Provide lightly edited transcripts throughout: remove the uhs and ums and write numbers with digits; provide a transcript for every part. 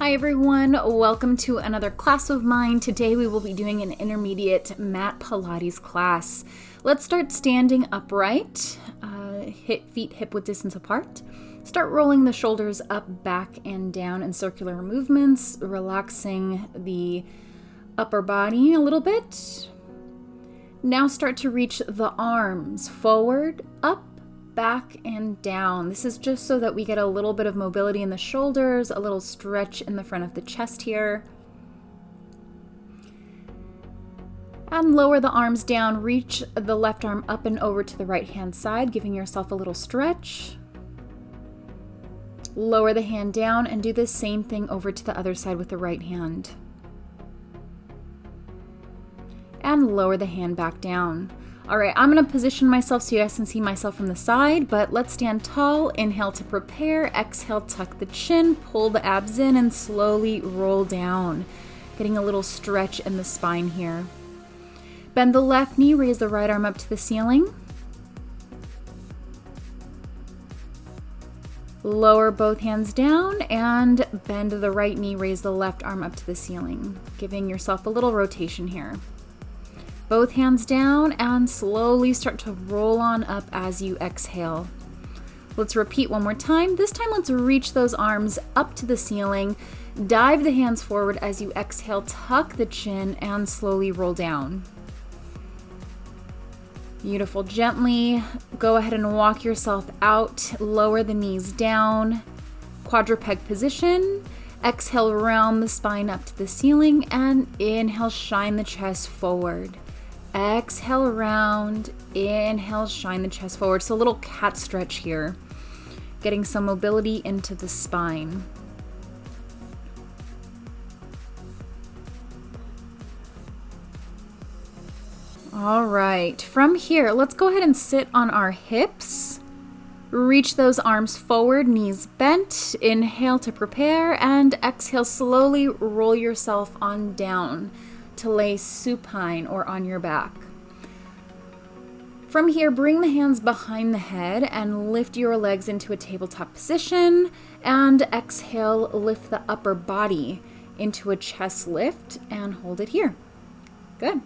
Hi everyone, welcome to another class of mine. Today we will be doing an intermediate mat Pilates class. Let's start standing upright, feet hip-width distance apart. Start rolling the shoulders up, back, and down in circular movements, relaxing the upper body a little bit. Now start to reach the arms forward, up, back, and down. This is just so that we get a little bit of mobility in the shoulders, a little stretch in the front of the chest here. And lower the arms down, reach the left arm up and over to the right hand side, giving yourself a little stretch. Lower the hand down and do the same thing over to the other side with the right hand. And lower the hand back down. All right, I'm gonna position myself so you guys can see myself from the side, but let's stand tall. Inhale to prepare, exhale, tuck the chin, pull the abs in, and slowly roll down. Getting a little stretch in the spine here. Bend the left knee, raise the right arm up to the ceiling. Lower both hands down and bend the right knee, raise the left arm up to the ceiling, giving yourself a little rotation here. Both hands down and slowly start to roll on up as you exhale. Let's repeat one more time. This time let's reach those arms up to the ceiling. Dive the hands forward as you exhale, tuck the chin and slowly roll down. Beautiful. Gently go ahead and walk yourself out. Lower the knees down. Quadruped position. Exhale, round the spine up to the ceiling and inhale, shine the chest forward. Exhale around, inhale, shine the chest forward. So a little cat stretch here, getting some mobility into the spine. All right, from here, let's go ahead and sit on our hips. Reach those arms forward, knees bent. Inhale to prepare and exhale, slowly roll yourself on down to lay supine or on your back. From here, bring the hands behind the head and lift your legs into a tabletop position, and exhale, lift the upper body into a chest lift and hold it here. Good.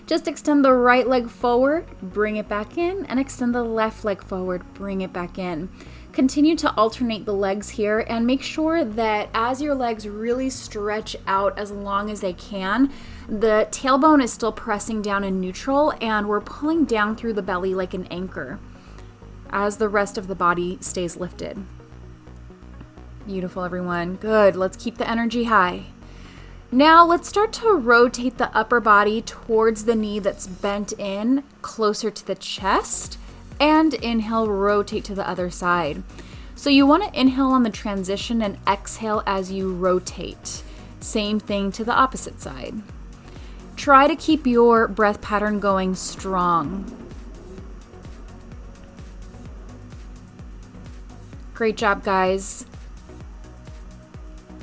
Just extend the right leg forward, bring it back in, and extend the left leg forward, bring it back in. Continue to alternate the legs here and make sure that as your legs really stretch out as long as they can, the tailbone is still pressing down in neutral and we're pulling down through the belly like an anchor as the rest of the body stays lifted. Beautiful, everyone. Good. Let's keep the energy high. Now let's start to rotate the upper body towards the knee that's bent in, closer to the chest, and inhale, rotate to the other side. So you want to inhale on the transition and exhale as you rotate. Same thing to the opposite side. Try to keep your breath pattern going strong. Great job, guys.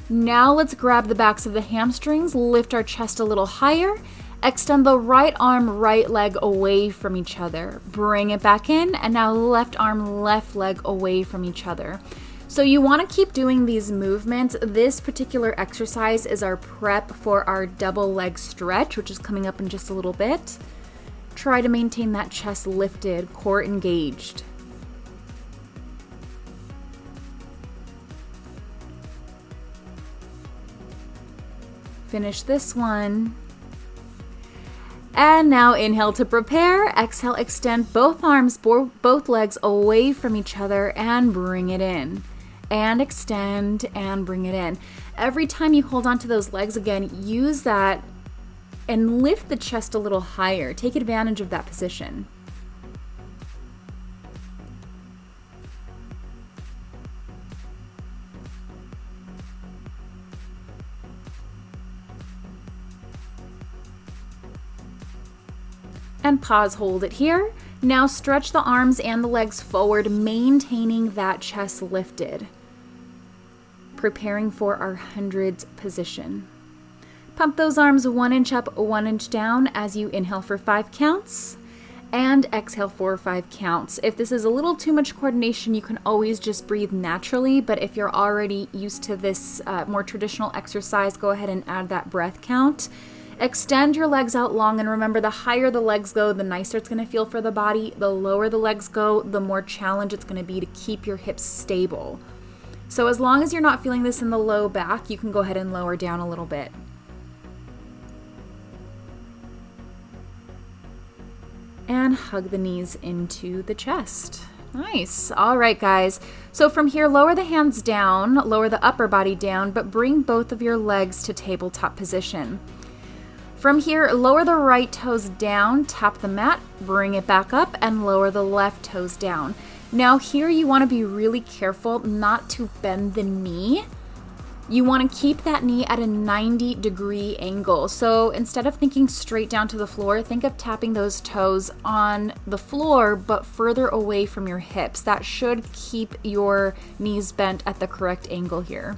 Now let's grab the backs of the hamstrings, lift our chest a little higher, extend the right arm, right leg away from each other. Bring it back in, and now left arm, left leg away from each other. So you want to keep doing these movements. This particular exercise is our prep for our double leg stretch, which is coming up in just a little bit. Try to maintain that chest lifted, core engaged. Finish this one. And now inhale to prepare. Exhale, extend both arms, both legs away from each other and bring it in. And extend and bring it in. Every time you hold on to those legs again, use that and lift the chest a little higher. Take advantage of that position. And pause, hold it here. Now stretch the arms and the legs forward, maintaining that chest lifted. Preparing for our hundreds position. Pump those arms 1 inch up, 1 inch down as you inhale for 5 counts. And exhale 4 or 5 counts. If this is a little too much coordination, you can always just breathe naturally, but if you're already used to this more traditional exercise, go ahead and add that breath count. Extend your legs out long, and remember, the higher the legs go, the nicer it's going to feel for the body. The lower the legs go, the more challenge it's going to be to keep your hips stable. So as long as you're not feeling this in the low back, you can go ahead and lower down a little bit. And hug the knees into the chest. Nice. All right, guys. So from here, lower the hands down, lower the upper body down, but bring both of your legs to tabletop position. From here, lower the right toes down, tap the mat, bring it back up, and lower the left toes down. Now here you want to be really careful not to bend the knee. You want to keep that knee at a 90-degree angle. So instead of thinking straight down to the floor, think of tapping those toes on the floor, but further away from your hips. That should keep your knees bent at the correct angle here.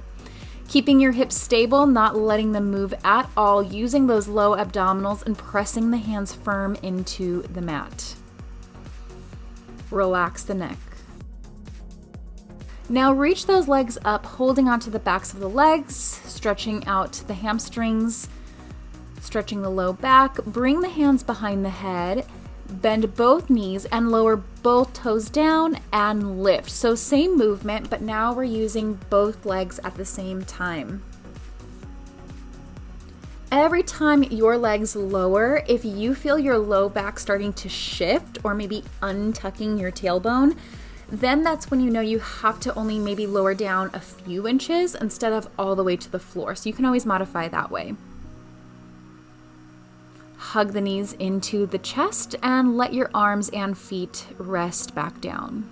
Keeping your hips stable, not letting them move at all, using those low abdominals and pressing the hands firm into the mat. Relax the neck. Now reach those legs up, holding onto the backs of the legs, stretching out the hamstrings, stretching the low back. Bring the hands behind the head, bend both knees and lower both toes down and lift. So same movement, but now we're using both legs at the same time. Every time your legs lower, if you feel your low back starting to shift or maybe untucking your tailbone, then that's when you know you have to only maybe lower down a few inches instead of all the way to the floor. So you can always modify that way. Hug the knees into the chest and let your arms and feet rest back down.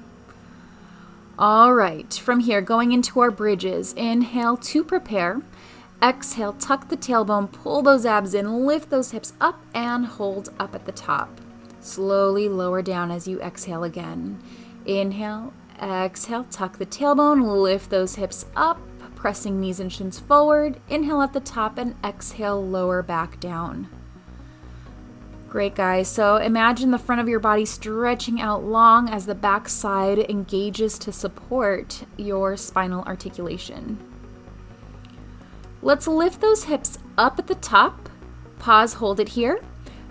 All right, from here, going into our bridges. Inhale to prepare. Exhale, tuck the tailbone, pull those abs in, lift those hips up and hold up at the top. Slowly lower down as you exhale again. Inhale, exhale, tuck the tailbone, lift those hips up, pressing knees and shins forward. Inhale at the top and exhale, lower back down. Great, guys. So imagine the front of your body stretching out long as the back side engages to support your spinal articulation. Let's lift those hips up at the top. Pause, hold it here.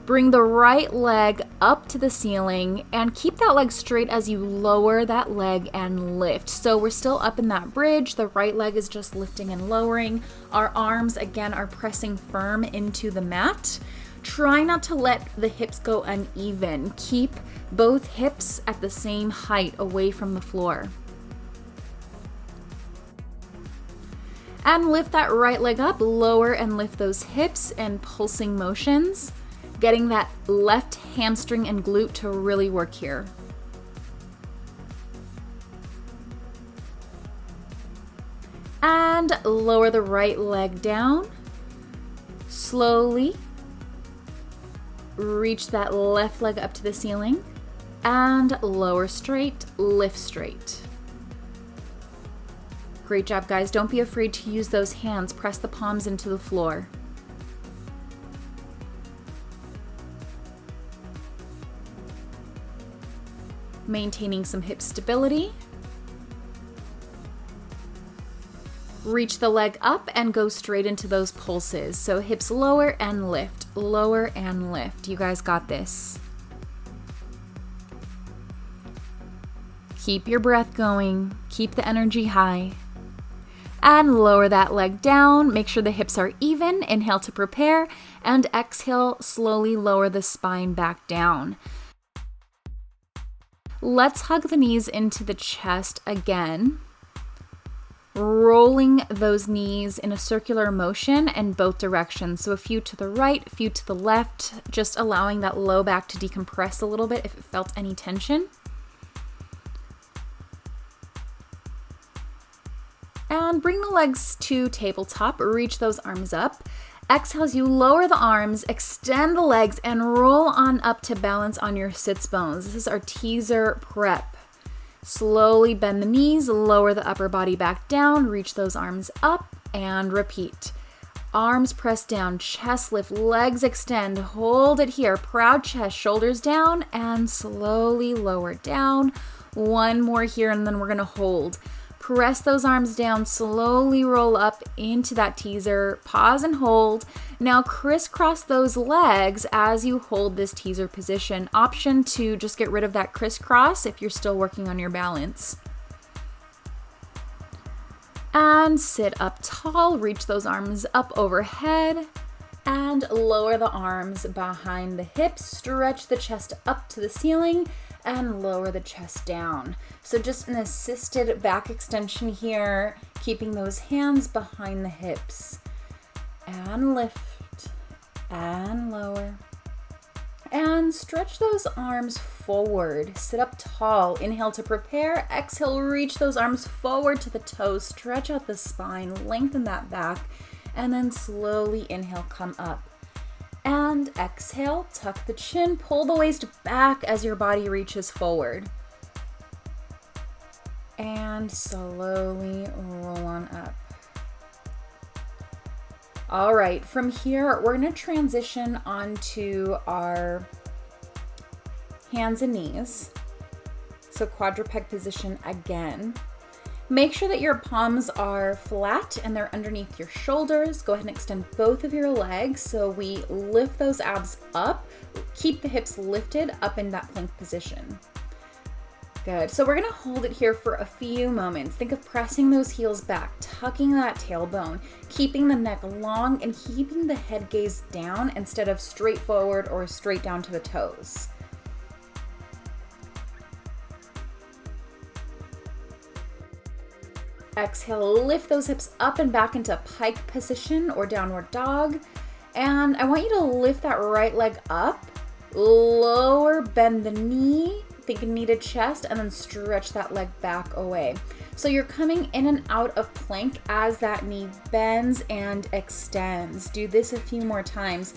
Bring the right leg up to the ceiling and keep that leg straight as you lower that leg and lift. So we're still up in that bridge. The right leg is just lifting and lowering. Our arms, again, are pressing firm into the mat. Try not to let the hips go uneven. Keep both hips at the same height away from the floor. And lift that right leg up, lower and lift those hips in pulsing motions, getting that left hamstring and glute to really work here. And lower the right leg down. Slowly reach that left leg up to the ceiling and lower straight, lift straight. Great job, guys. Don't be afraid to use those hands. Press the palms into the floor. Maintaining some hip stability. Reach the leg up and go straight into those pulses. So hips lower and lift, lower and lift. You guys got this. Keep your breath going. Keep the energy high. And lower that leg down. Make sure the hips are even. Inhale to prepare. And exhale, slowly lower the spine back down. Let's hug the knees into the chest again. Rolling those knees in a circular motion in both directions. So a few to the right, a few to the left, just allowing that low back to decompress a little bit if it felt any tension. And bring the legs to tabletop, reach those arms up. Exhale as you lower the arms, extend the legs, and roll on up to balance on your sits bones. This is our teaser prep. Slowly bend the knees, lower the upper body back down, reach those arms up, and repeat. Arms press down, chest lift, legs extend, hold it here. Proud chest, shoulders down, and slowly lower down. One more here, and then we're gonna hold. Press those arms down, slowly roll up into that teaser, pause and hold. Now crisscross those legs as you hold this teaser position. Option to just get rid of that crisscross if you're still working on your balance. And sit up tall, reach those arms up overhead, and lower the arms behind the hips. Stretch the chest up to the ceiling and lower the chest down. So just an assisted back extension here, keeping those hands behind the hips. And lift and lower. And stretch those arms forward. Sit up tall. Inhale to prepare. Exhale, reach those arms forward to the toes. Stretch out the spine, lengthen that back, and then slowly inhale, come up. And exhale, tuck the chin, pull the waist back as your body reaches forward. And slowly roll on up. All right, from here, we're gonna transition onto our hands and knees. So quadruped position again. Make sure that your palms are flat and they're underneath your shoulders. Go ahead and extend both of your legs so we lift those abs up. Keep the hips lifted up in that plank position. Good. So we're going to hold it here for a few moments. Think of pressing those heels back, tucking that tailbone, keeping the neck long and keeping the head gaze down instead of straight forward or straight down to the toes. Exhale, lift those hips up and back into pike position or downward dog. And I want you to lift that right leg up, lower, bend the knee, think knee to chest, and then stretch that leg back away. So you're coming in and out of plank as that knee bends and extends. Do this a few more times.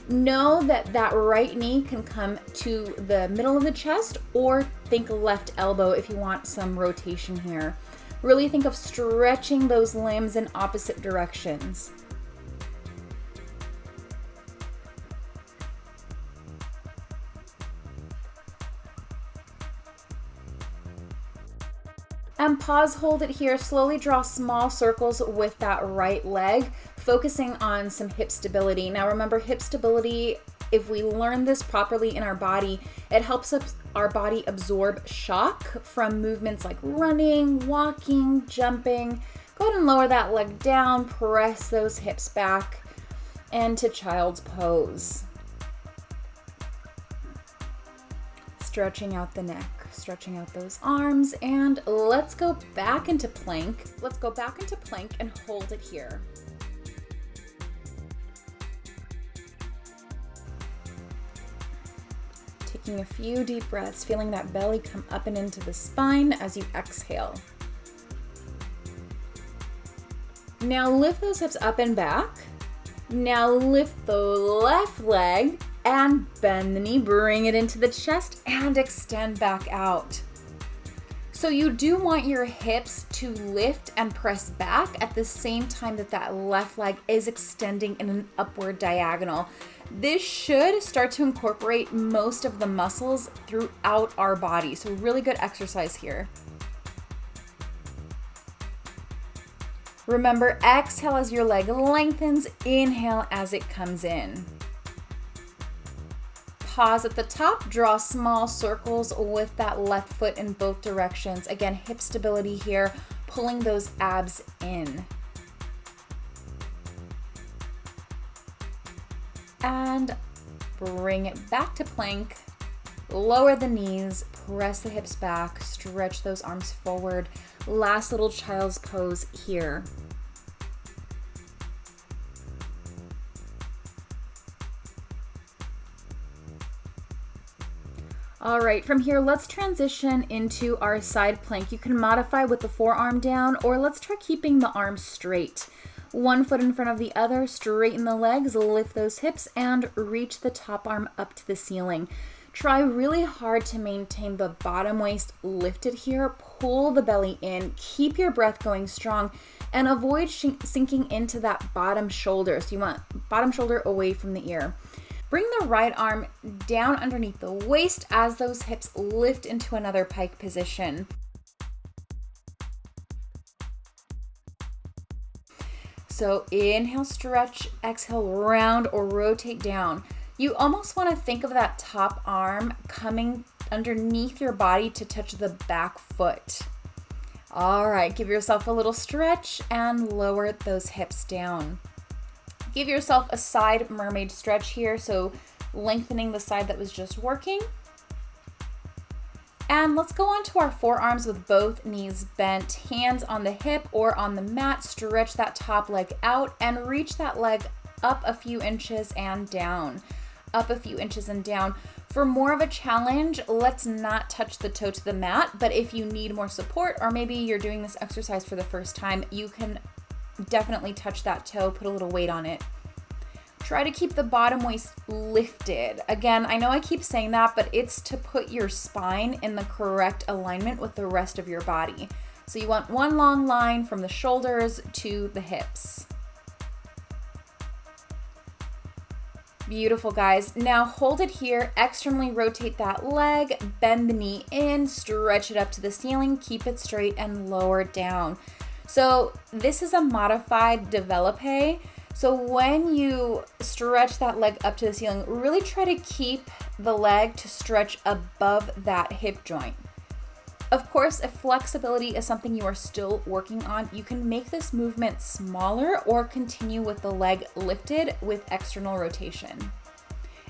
Know that that right knee can come to the middle of the chest, or think left elbow if you want some rotation here. Really think of stretching those limbs in opposite directions. And pause, hold it here. Slowly draw small circles with that right leg, focusing on some hip stability. Now remember, hip stability, if we learn this properly in our body, it helps our body absorb shock from movements like running, walking, jumping. Go ahead and lower that leg down, press those hips back into child's pose. Stretching out the neck, stretching out those arms, and let's go back into plank. Let's go back into plank and hold it here. Taking a few deep breaths, feeling that belly come up and into the spine as you exhale. Now lift those hips up and back. Now lift the left leg and bend the knee, bring it into the chest and extend back out. So you do want your hips to lift and press back at the same time that that left leg is extending in an upward diagonal. This should start to incorporate most of the muscles throughout our body. So really good exercise here. Remember, exhale as your leg lengthens, inhale as it comes in. Pause at the top, draw small circles with that left foot in both directions. Again, hip stability here, pulling those abs in. And bring it back to plank. Lower the knees, press the hips back, stretch those arms forward. Last little child's pose here. All right, from here, let's transition into our side plank. You can modify with the forearm down, or let's try keeping the arms straight. One foot in front of the other, straighten the legs, lift those hips, and reach the top arm up to the ceiling. Try really hard to maintain the bottom waist lifted here. Pull the belly in, keep your breath going strong, and avoid sinking into that bottom shoulder. So you want bottom shoulder away from the ear. Bring the right arm down underneath the waist as those hips lift into another pike position. So inhale, stretch, exhale, round or rotate down. You almost want to think of that top arm coming underneath your body to touch the back foot. All right, give yourself a little stretch and lower those hips down. Give yourself a side mermaid stretch here, so lengthening the side that was just working. And let's go on to our forearms with both knees bent, hands on the hip or on the mat. Stretch that top leg out and reach that leg up a few inches and down. Up a few inches and down. For more of a challenge, let's not touch the toe to the mat, but if you need more support or maybe you're doing this exercise for the first time, you can definitely touch that toe, put a little weight on it. Try to keep the bottom waist lifted. Again, I know I keep saying that, but it's to put your spine in the correct alignment with the rest of your body. So you want one long line from the shoulders to the hips. Beautiful, guys. Now hold it here, externally rotate that leg, bend the knee in, stretch it up to the ceiling, keep it straight and lower down. So this is a modified développé. So when you stretch that leg up to the ceiling, really try to keep the leg to stretch above that hip joint. Of course, if flexibility is something you are still working on, you can make this movement smaller or continue with the leg lifted with external rotation.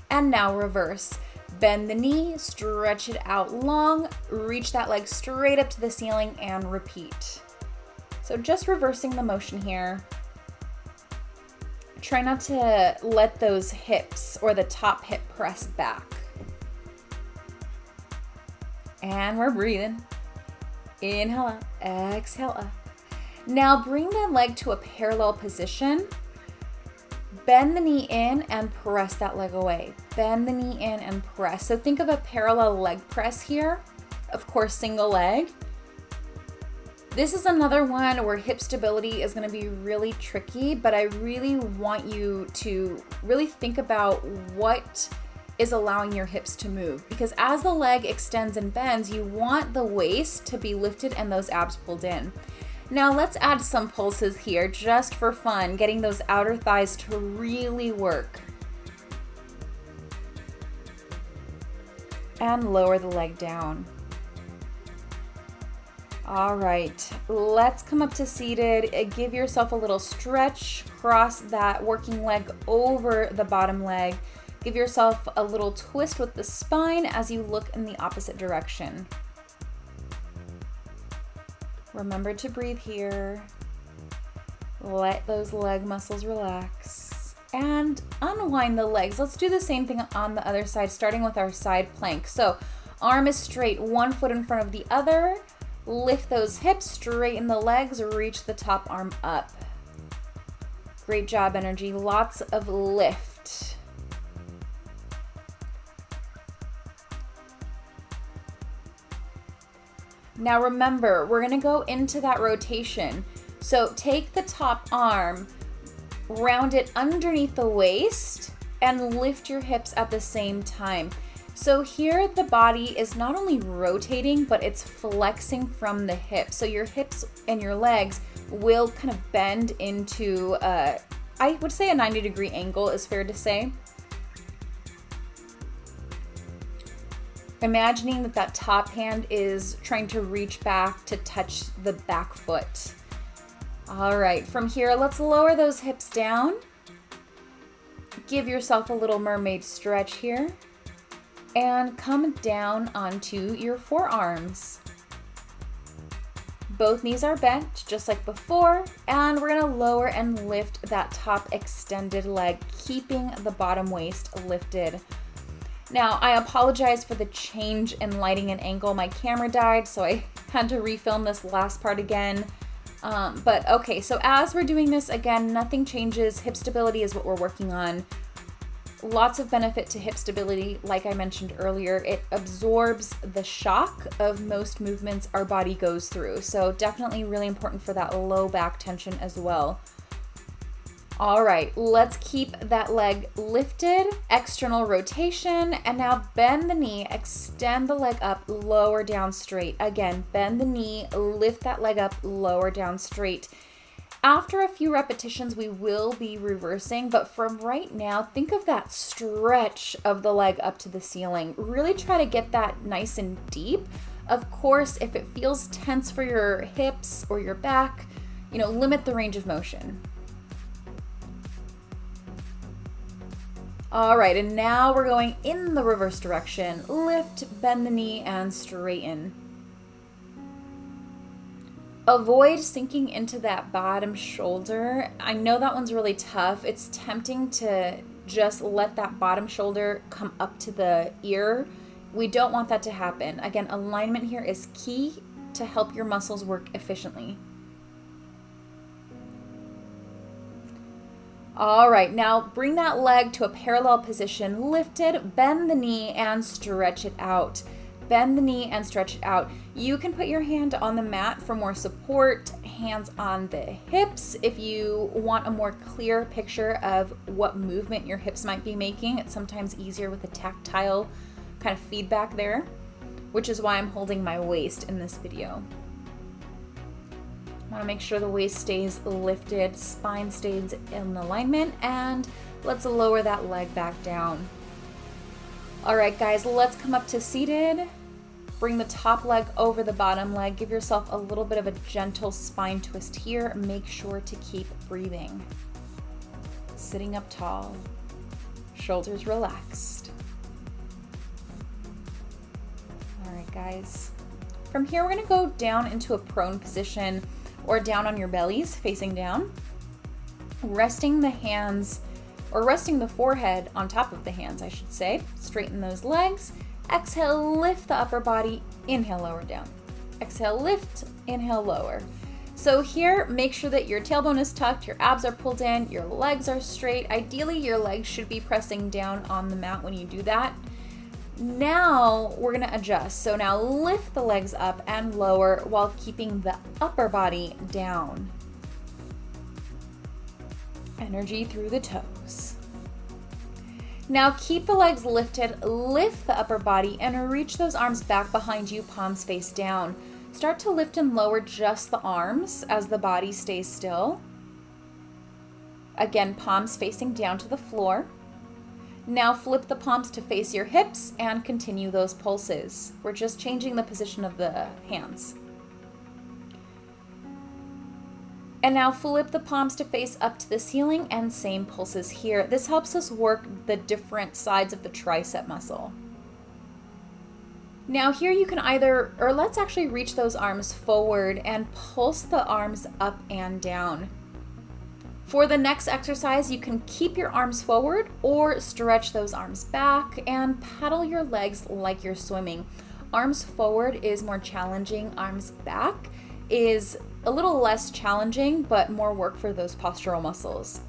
And now reverse. Bend the knee, stretch it out long, reach that leg straight up to the ceiling and repeat. So just reversing the motion here. Try not to let those hips or the top hip press back. And we're breathing. Inhale up, exhale up. Now bring the leg to a parallel position. Bend the knee in and press that leg away. Bend the knee in and press. So think of a parallel leg press here. Of course, single leg. This is another one where hip stability is going to be really tricky, but I really want you to really think about what is allowing your hips to move, because as the leg extends and bends, you want the waist to be lifted and those abs pulled in. Now let's add some pulses here just for fun, getting those outer thighs to really work. And lower the leg down. All right, let's come up to seated. Give yourself a little stretch. Cross that working leg over the bottom leg. Give yourself a little twist with the spine as you look in the opposite direction. Remember to breathe here. Let those leg muscles relax. And unwind the legs. Let's do the same thing on the other side, starting with our side plank. So arm is straight, one foot in front of the other. Lift those hips, straighten the legs, reach the top arm up. Great job, energy. Lots of lift. Now remember, we're gonna go into that rotation. So take the top arm, round it underneath the waist, and lift your hips at the same time. So here the body is not only rotating, but it's flexing from the hips. So your hips and your legs will kind of bend into, I would say a 90-degree angle is fair to say. Imagining that that top hand is trying to reach back to touch the back foot. All right, from here, let's lower those hips down. Give yourself a little mermaid stretch here. And come down onto your forearms. Both knees are bent, just like before, and we're gonna lower and lift that top extended leg, keeping the bottom waist lifted. Now, I apologize for the change in lighting and angle. My camera died, so I had to refilm this last part again. But okay, so as we're doing this, again, nothing changes. Hip stability is what we're working on. lots of benefit to hip stability. Like I mentioned earlier, it absorbs the shock of most movements our body goes through. So definitely really important for that low back tension as well. All right, let's keep that leg lifted, external rotation, and now bend the knee, extend the leg up, lower down straight. Again, bend the knee, lift that leg up, lower down straight. After a few repetitions, we will be reversing, but from right now, think of that stretch of the leg up to the ceiling. Really try to get that nice and deep. Of course, if it feels tense for your hips or your back, limit the range of motion. All right, and now we're going in the reverse direction. Lift, bend the knee, and straighten. Avoid sinking into that bottom shoulder. I know that one's really tough. It's tempting to just let that bottom shoulder come up to the ear. We don't want that to happen. Again, alignment here is key to help your muscles work efficiently. All right, now bring that leg to a parallel position, lift it, bend the knee, and stretch it out. Bend the knee and stretch it out. You can put your hand on the mat for more support, hands on the hips. If you want a more clear picture of what movement your hips might be making, it's sometimes easier with a tactile kind of feedback there, which is why I'm holding my waist in this video. I want to make sure the waist stays lifted, spine stays in alignment, and let's lower that leg back down. All right, guys, let's come up to seated. Bring the top leg over the bottom leg. Give yourself a little bit of a gentle spine twist here. Make sure to keep breathing. Sitting up tall, shoulders relaxed. All right, guys. From here, we're gonna go down into a prone position or down on your bellies, facing down. Resting the hands, or resting the forehead on top of the hands, I should say. Straighten those legs. Exhale, lift the upper body. Inhale, lower down. Exhale, lift. Inhale, lower. So here, make sure that your tailbone is tucked, your abs are pulled in, your legs are straight. Ideally, your legs should be pressing down on the mat when you do that. Now we're gonna adjust. So now lift the legs up and lower while keeping the upper body down. Energy through the toes. Now keep the legs lifted, lift the upper body, and reach those arms back behind you, palms face down. Start to lift and lower just the arms as the body stays still. Again, palms facing down to the floor. Now flip the palms to face your hips and continue those pulses. We're just changing the position of the hands. And now flip the palms to face up to the ceiling and same pulses here. This helps us work the different sides of the tricep muscle. Now here you can let's actually reach those arms forward and pulse the arms up and down. For the next exercise, you can keep your arms forward or stretch those arms back and paddle your legs like you're swimming. Arms forward is more challenging. Arms back is a little less challenging, but more work for those postural muscles.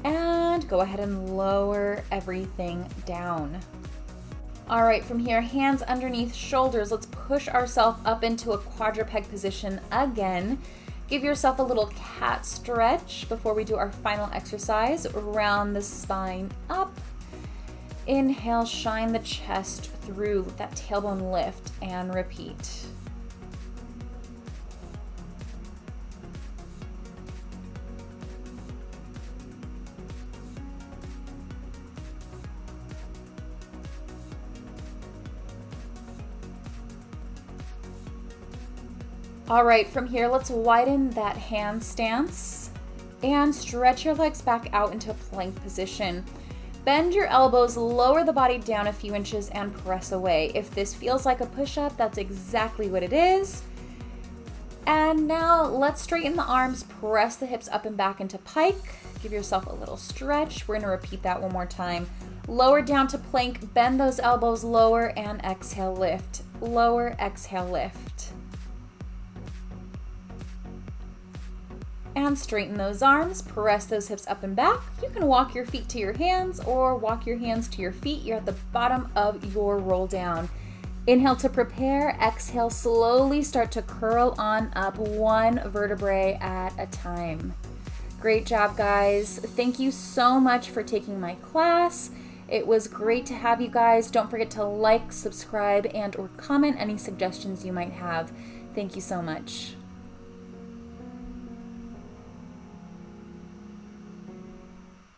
And go ahead and lower everything down. All right, from here, hands underneath shoulders. Let's push ourselves up into a quadruped position again. Give yourself a little cat stretch before we do our final exercise. Round the spine up. Inhale, shine the chest through, let that tailbone lift, and repeat. All right, from here, let's widen that hand stance and stretch your legs back out into a plank position. Bend your elbows, lower the body down a few inches, and press away. If this feels like a push-up, that's exactly what it is. And now let's straighten the arms, press the hips up and back into pike. Give yourself a little stretch. We're gonna repeat that one more time. Lower down to plank, bend those elbows lower, and exhale, lift. Lower, exhale, lift. And straighten those arms, press those hips up and back. You can walk your feet to your hands or walk your hands to your feet. You're at the bottom of your roll down. Inhale to prepare, exhale, slowly start to curl on up, one vertebrae at a time. Great job, guys. Thank you so much for taking my class. It was great to have you guys. Don't forget to like, subscribe, and or comment any suggestions you might have. Thank you so much.